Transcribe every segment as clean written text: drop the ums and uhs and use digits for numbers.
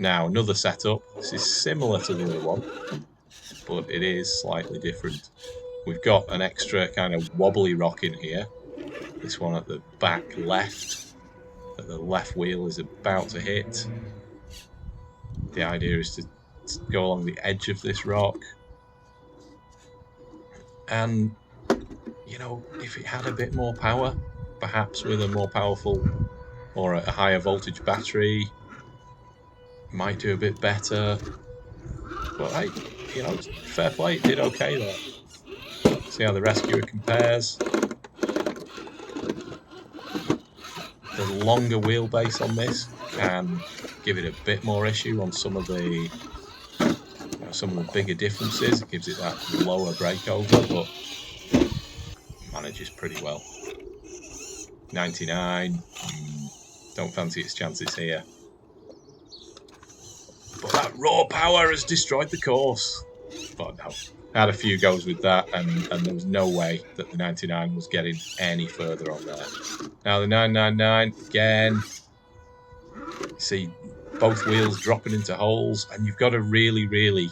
Now, another setup. This is similar to the other one, but it is slightly different. We've got an extra kind of wobbly rock in here. This one at the back left, that the left wheel is about to hit. The idea is to go along the edge of this rock. And, you know, if it had a bit more power, perhaps with a more powerful or a higher voltage battery, might do a bit better. But hey, you know, fair play, it did okay there. See how the Rescuer compares. The longer wheelbase on this can give it a bit more issue on some of the bigger differences. It gives it that lower breakover, but manages pretty well. 99, don't fancy its chances here. But that raw power has destroyed the course. But no, I had a few goes with that, and there was no way that the 99 was getting any further on there. Now the 999, again, see both wheels dropping into holes, and you've got to really, really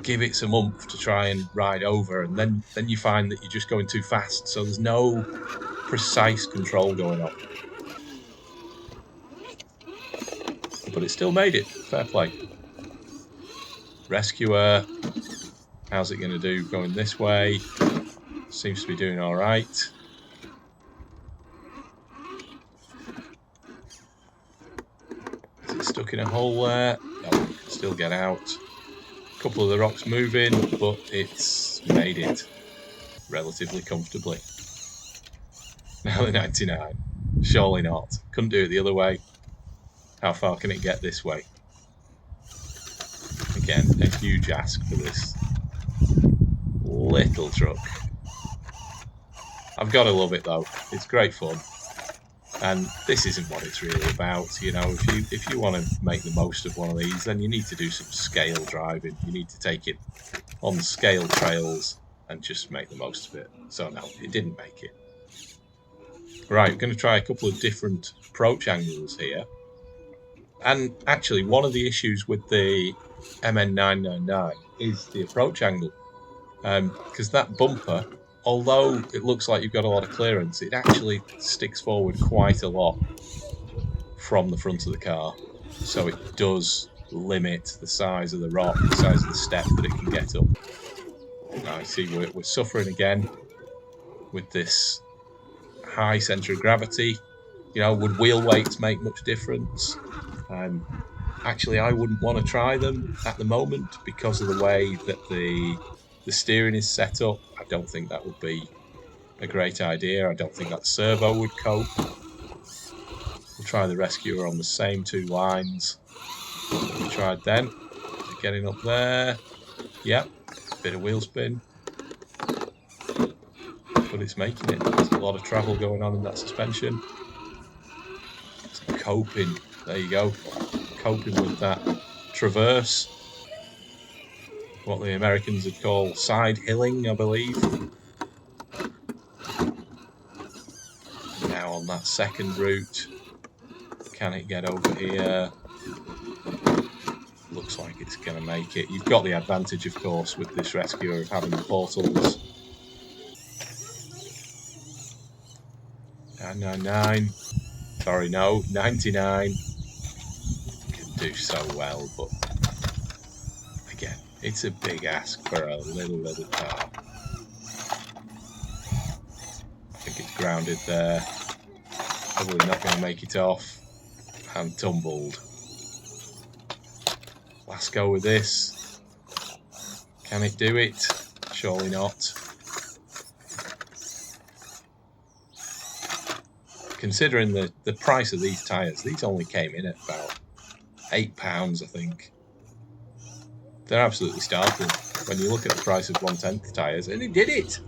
give it some oomph to try and ride over, and then you find that you're just going too fast, so there's no precise control going on. But it still made it. Fair play. Rescuer, how's it going to do going this way? Seems to be doing all right. Is it stuck in a hole there? No, it can still get out. A couple of the rocks moving, but it's made it relatively comfortably. Now the 99. Surely not. Couldn't do it the other way. How far can it get this way? Again, a huge ask for this little truck. I've got to love it though. It's great fun. And this isn't what it's really about. You know, if you want to make the most of one of these, then you need to do some scale driving. You need to take it on scale trails and just make the most of it. So no, it didn't make it. Right, we're going to try a couple of different approach angles here. And actually, one of the issues with the MN999 is the approach angle. Because that bumper, although it looks like you've got a lot of clearance, it actually sticks forward quite a lot from the front of the car. So it does limit the size of the rock, the size of the step that it can get up. Now, you see, we're suffering again with this high centre of gravity. You know, would wheel weights make much difference? Actually, I wouldn't want to try them at the moment because of the way that the steering is set up. I don't think that would be a great idea. I don't think that servo would cope. We'll try the Rescuer on the same two lines that we tried then. Getting up there. Yep, bit of wheel spin. But it's making it. There's a lot of travel going on in that suspension. It's coping. There you go. Coping with that traverse. What the Americans would call side hilling, I believe. Now on that second route, can it get over here? Looks like it's going to make it. You've got the advantage, of course, with this Rescuer of having the portals. 999. Sorry, no, 99. Can do so well, but again, it's a big ask for a little car. I think it's grounded there. Probably not going to make it off. And tumbled. Last go with this. Can it do it? Surely not. Considering the price of these tyres, these only came in at about £8, I think. They're absolutely startling when you look at the price of 1/10 tyres, and it did it!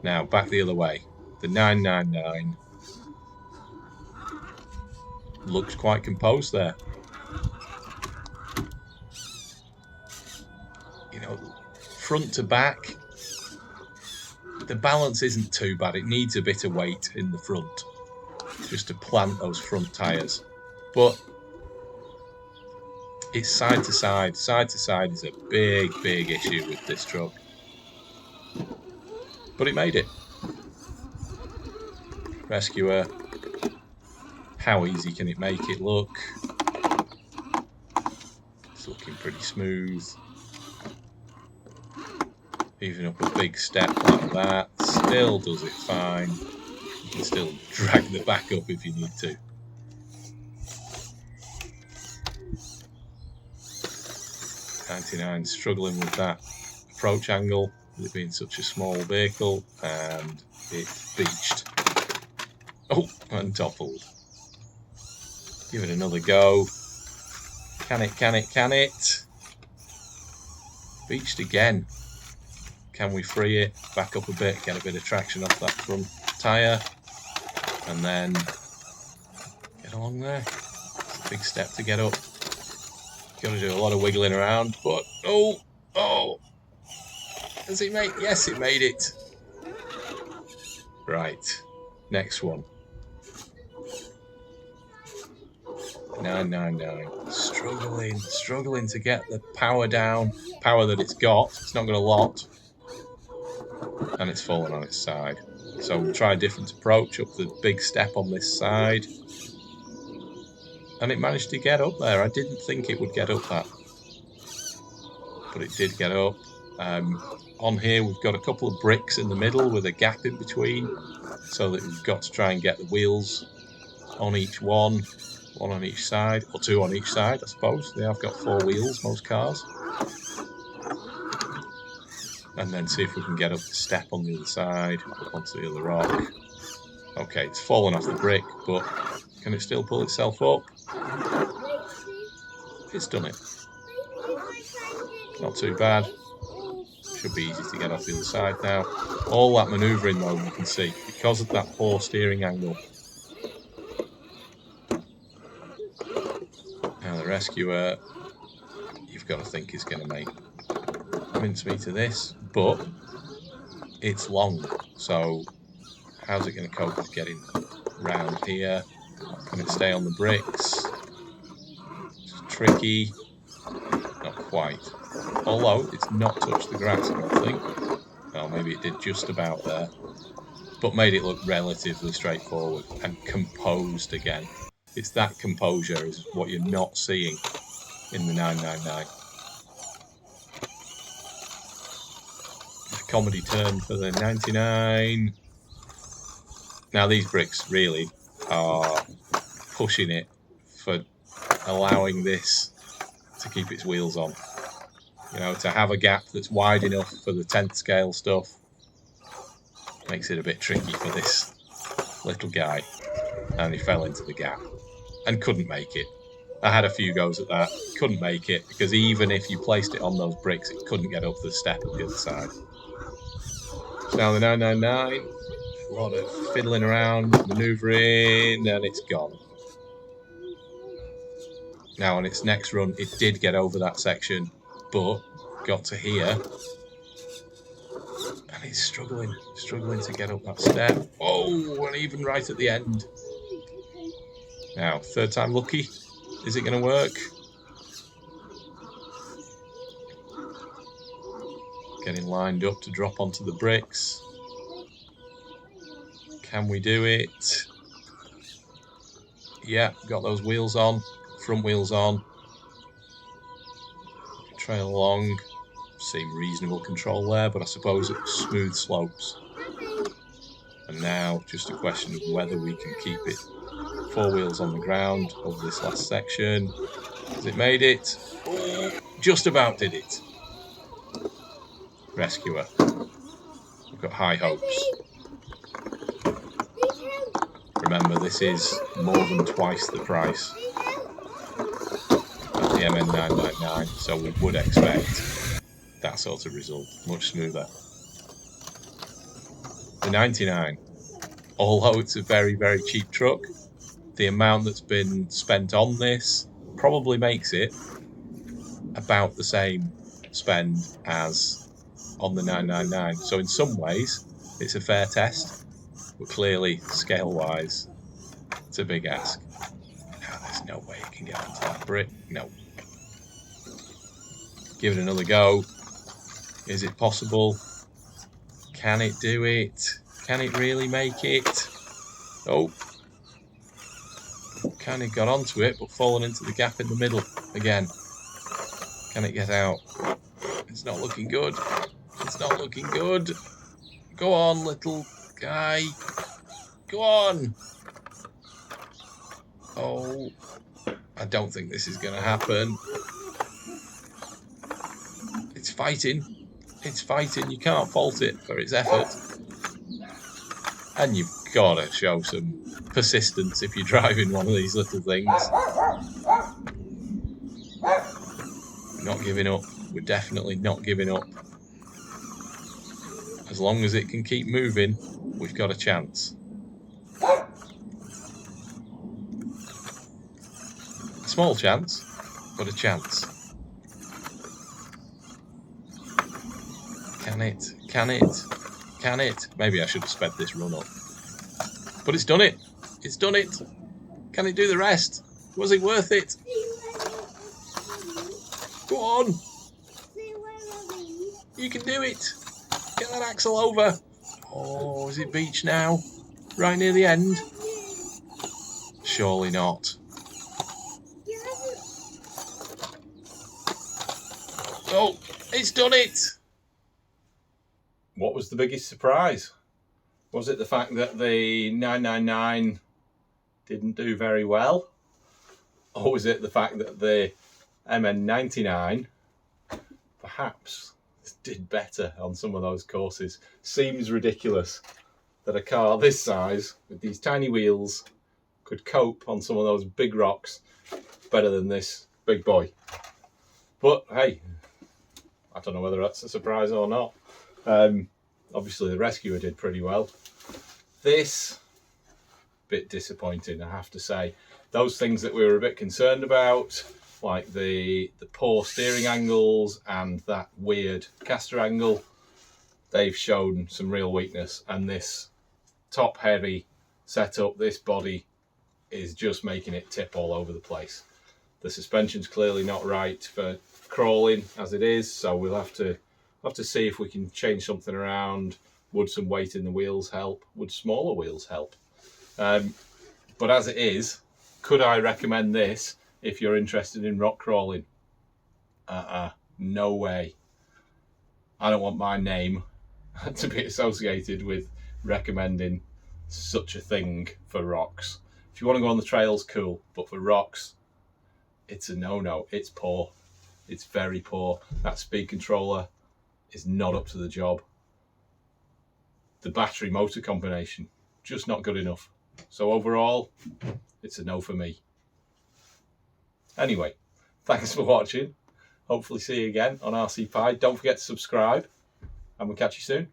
Now, back the other way. The 999 looks quite composed there. You know, front to back, the balance isn't too bad. It needs a bit of weight in the front just to plant those front tyres. But It's side to side. Side to side is a big, big issue with this truck. But it made it. Rescuer. How easy can it make it look? It's looking pretty smooth. Even up a big step like that. Still does it fine. You can still drag the back up if you need to. MN999 struggling with that approach angle, with it being such a small vehicle, and it beached. Oh, and toppled. Give it another go. Can it, can it, can it? Beached again. Can we free it? Back up a bit, get a bit of traction off that front tyre, and then get along there. It's a big step to get up. Got to do a lot of wiggling around, but oh! Has it made? Yes, it made it. Right, next one. 999. Struggling to get the power down. Power that it's got. It's not got a lot, and it's fallen on its side. So we'll try a different approach up the big step on this side. And it managed to get up there. I didn't think it would get up that, but it did get up. On here we've got a couple of bricks in the middle with a gap in between, so that we've got to try and get the wheels on each one on each side, or two on each side, I suppose. They have got 4 wheels, most cars. And then see if we can get up the step on the other side, onto the other rock. Okay, it's fallen off the brick, but can it still pull itself up? It's done it. Not too bad. Should be easy to get off the other side now. All that manoeuvring though, you can see, because of that poor steering angle. Now the rescuer, you've got to think is going to make mincemeat of this, but it's long, so how's it going to cope with getting round here? Can it stay on the bricks? It's tricky. Not quite. Although it's not touched the grass, I don't think. Well, maybe it did just about there. But made it look relatively straightforward and composed again. It's that composure is what you're not seeing in the 999. A comedy turn for the 99. Now these bricks really are pushing it for allowing this to keep its wheels on. You know, to have a gap that's wide enough for the 10th scale stuff makes it a bit tricky for this little guy. And he fell into the gap and couldn't make it. I had a few goes at that, couldn't make it, because even if you placed it on those bricks, it couldn't get up the step at the other side. So now the 999, a lot of fiddling around, manoeuvring, and it's gone. Now on its next run, it did get over that section, but got to here, and it's struggling to get up that step. Oh, and even right at the end. Now, third time lucky. Is it going to work? Getting lined up to drop onto the bricks. Can we do it? Yeah, got those wheels on, front wheels on. Trail along. Seem reasonable control there, but I suppose it's smooth slopes. And now just a question of whether we can keep it 4 wheels on the ground over this last section. Has it made it? Oh, just about did it. Rescuer. We've got high hopes. Remember, this is more than twice the price of the MN999, so we would expect that sort of result, much smoother. The 99, although it's a very, very cheap truck, the amount that's been spent on this probably makes it about the same spend as on the 999. So in some ways, it's a fair test, but clearly, scale-wise, it's a big ask. Now, there's no way it can get onto that brick. No. Give it another go. Is it possible? Can it do it? Can it really make it? Oh. Kind of got onto it, but fallen into the gap in the middle again. Can it get out? It's not looking good. It's not looking good. Go on, little guy. Go on. Oh, I don't think this is going to happen. It's fighting. It's fighting. You can't fault it for its effort. And you've got to show some persistence if you're driving one of these little things. We're not giving up. We're definitely not giving up. As long as it can keep moving, we've got a chance. A small chance, but a chance. Can it? Can it? Can it? Maybe I should have sped this run up. But it's done it. It's done it. Can it do the rest? Was it worth it? Go on. You can do it. Get that axle over. Oh, is it beach now? Right near the end? Surely not. Oh, it's done it. What was the biggest surprise? Was it the fact that the 999 didn't do very well? Or was it the fact that the MN999 perhaps did better on some of those courses? Seems ridiculous that a car this size with these tiny wheels could cope on some of those big rocks better than this big boy. But hey, I don't know whether that's a surprise or not. Obviously the Rescuer did pretty well. This, bit disappointing, I have to say. Those things that we were a bit concerned about, like the poor steering angles and that weird caster angle, they've shown some real weakness. And this top heavy setup, this body, is just making it tip all over the place. The suspension's clearly not right for crawling as it is, so we'll have to see if we can change something around. Would some weight in the wheels help? Would smaller wheels help? But as it is, could I recommend this if you're interested in rock crawling? No way. I don't want my name to be associated with recommending such a thing for rocks. If you want to go on the trails, cool, but for rocks, it's a no-no. It's poor. It's very poor. That speed controller is not up to the job. The battery motor combination, just not good enough. So overall, it's a no for me. Anyway, thanks for watching. Hopefully see you again on RC Pi. Don't forget to subscribe, and we'll catch you soon.